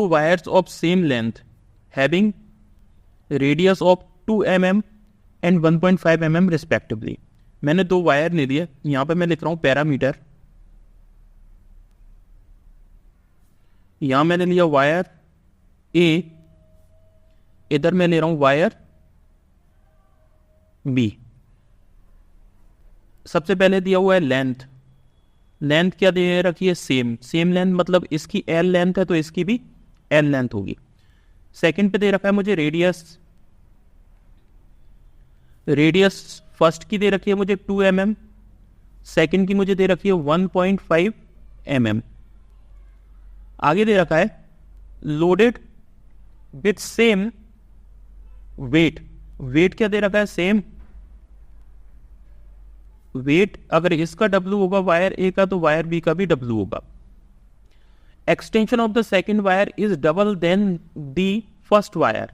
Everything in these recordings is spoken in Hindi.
Wires of same length having radius of 2 mm and 1.5 mm respectively. मैंने दो वायर ले लिए, यहाँ पे मैं लिख रहा हूँ पैरामीटर, यहाँ मैंने लिया वायर ए, इधर मैं ले रहा हूँ वायर बी। सबसे पहले दिया हुआ है लेंथ, लेंथ क्या दे रखी है, सेम लेंथ, मतलब इसकी एल लेंथ है तो इसकी भी एल लेंथ होगी। सेकंड पे दे रखा है मुझे रेडियस, रेडियस फर्स्ट की दे रखी है मुझे 2 mm, सेकंड की मुझे दे रखी है 1.5 mm। आगे दे रखा है loaded with same weight, weight क्या दे रखा है, सेम वेट। अगर इसका W होगा वायर ए का तो वायर बी का भी W होगा। Extension of the second wire is double than the first wire.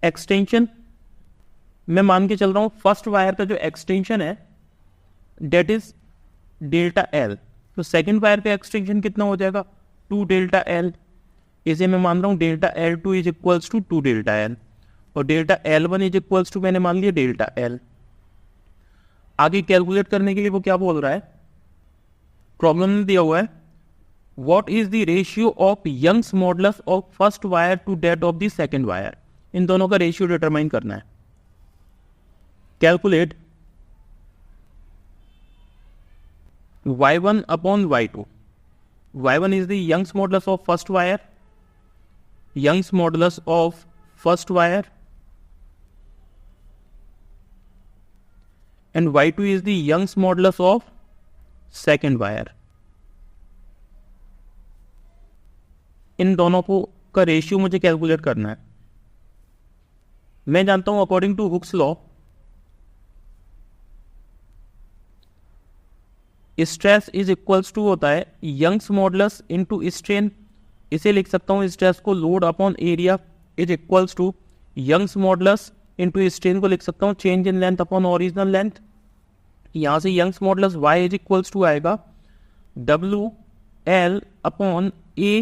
Extension मैं मान के चल रहा हूं फर्स्ट वायर का जो एक्सटेंशन है डेट इज डेल्टा एल, तो सेकंड वायर का एक्सटेंशन कितना हो जाएगा 2 डेल्टा एल। इसे मैं मान रहा हूं delta L two is equals to 2 delta L, और delta L one is equals to मैंने मान लिया डेल्टा एल। आगे कैलकुलेट करने के लिए वो क्या बोल रहा है, प्रॉब्लम में दिया हुआ है what is the ratio of Young's modulus of first wire to that of the second wire. इन दोनों का रेशियो डिटरमाइन करना है। Calculate y1 upon y2। y1 is the Young's modulus of first wire, Young's modulus of first wire, and y2 is the Young's modulus of second wire। इन दोनों को का रेशियो मुझे कैलकुलेट करना है। मैं जानता हूं according to Hooke's law stress is equals to होता है यंग्स मॉडुलस इनटू स्ट्रेन। इसे लिख सकता हूं स्ट्रेस को load upon area is equals to Young's modulus into strain को लिख सकता हूं change in length upon original length. यहां से Young's modulus Y is equals to आएगा W L upon A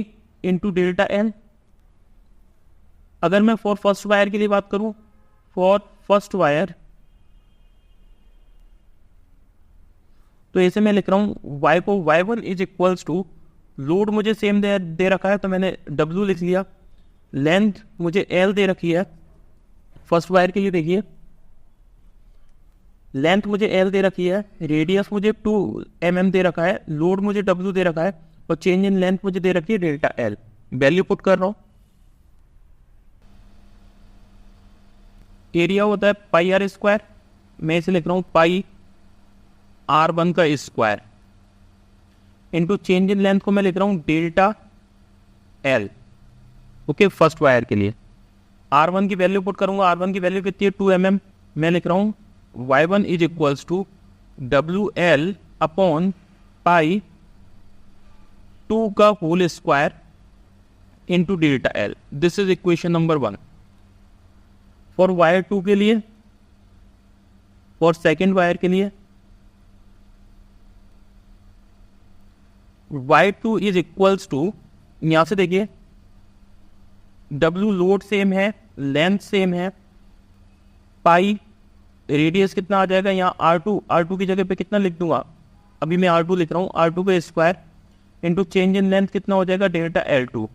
into delta L. अगर मैं फॉर फर्स्ट वायर के लिए बात करूं, फॉर फर्स्ट वायर तो ऐसे मैं लिख रहा हूं y को y1 is equals to load मुझे सेम दे रखा है तो मैंने w लिख लिया, लेंथ मुझे l दे रखी है फर्स्ट वायर के लिए, देखिए लेंथ मुझे l दे रखी है, रेडियस मुझे 2 mm दे रखा है, लोड मुझे w दे रखा है और चेंज इन लेंथ मुझे दे रखी है डेल्टा l। वैल्यू पुट कर रहा हूं, एरिया होता है पाई आर स्क्वायर, मैं इसे लिख रहा हूं पाई R1 का square into change in length को मैं लिख रहा हूं delta L। Okay, first wire के लिए R1 की वैल्यू पुट करूंगा, R1 की वैल्यू कितनी है 2 mm। मैं लिख रहा हूं y1 is equals to WL upon pi 2 का whole square into delta L। This is equation number 1। For wire 2 के लिए, फॉर सेकेंड वायर के लिए y2 इज इक्वल्स टू, यहां से देखिए W लोड सेम है, लेंथ सेम है, पाई रेडियस कितना आ जाएगा यहाँ R2 की जगह पे कितना लिख दूंगा, अभी मैं R2 लिख रहा हूँ, R2 का square into change in length कितना हो जाएगा डेल्टा L2,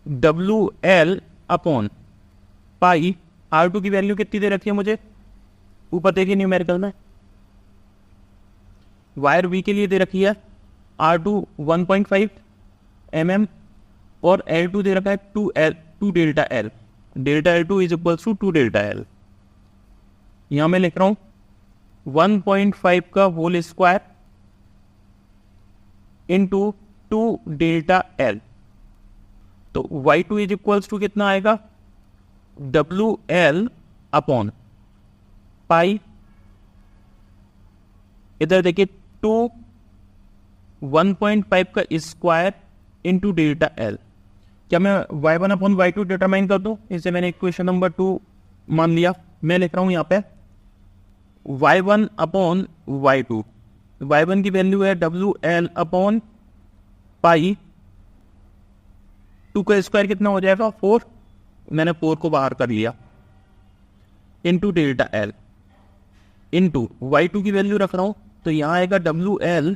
WL अपॉन पाई R2 की वैल्यू कितनी दे रखी है मुझे ऊपर देखिए न्यूमेरिकल में, वायर बी के लिए दे रखी है R2 1.5 mm और L2 दे रखा है 2 delta L, delta L2 is equals to 2 delta L। यहां मैं लिख रहा हूं 1.5 का whole square into 2 delta L, तो y2 इज इक्वल्स टू कितना आएगा WL अपॉन पाई, इधर देखिए 1.5 का स्क्वायर इंटू डेल्टा L। क्या मैं y1 अपॉन y2 डिटरमाइन कर दूं, इसे मैंने इक्वेशन नंबर 2 मान लिया। मैं लिख रहा हूं यहां पे y1 अपॉन y2, y1 की वैल्यू है WL अपॉन पाई 2 का स्क्वायर कितना हो जाएगा 4, मैंने 4 को बाहर कर लिया, into delta L into y2 की वैल्यू रख रहा हूँ, तो यहाँ आएगा WL,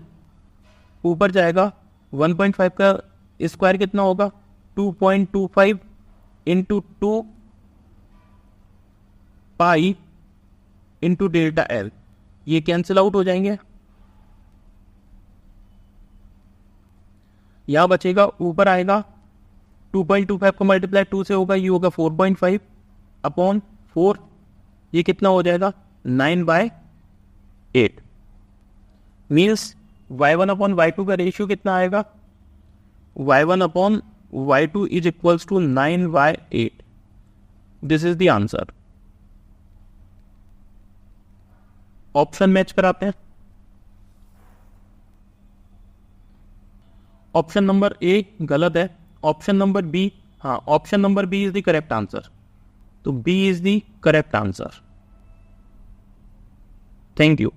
ऊपर जाएगा 1.5 का स्क्वायर कितना होगा 2.25 into 2 pi into delta L, ये कैंसिल आउट हो जाएंगे, यहां बचेगा, ऊपर आएगा 2.25 को मल्टीप्लाई 2 से होगा, ये होगा 4.5 अपॉन 4, ये कितना हो जाएगा 9/8, मीन्स y1 अपॉन y2 का रेशियो कितना आएगा, y1 upon y2 is equals to 9/8. This is the answer. Option match कराते हैं. ऑप्शन नंबर ए गलत है, ऑप्शन नंबर बी, हाँ option number B is the correct answer. तो B is the correct answer. Thank you.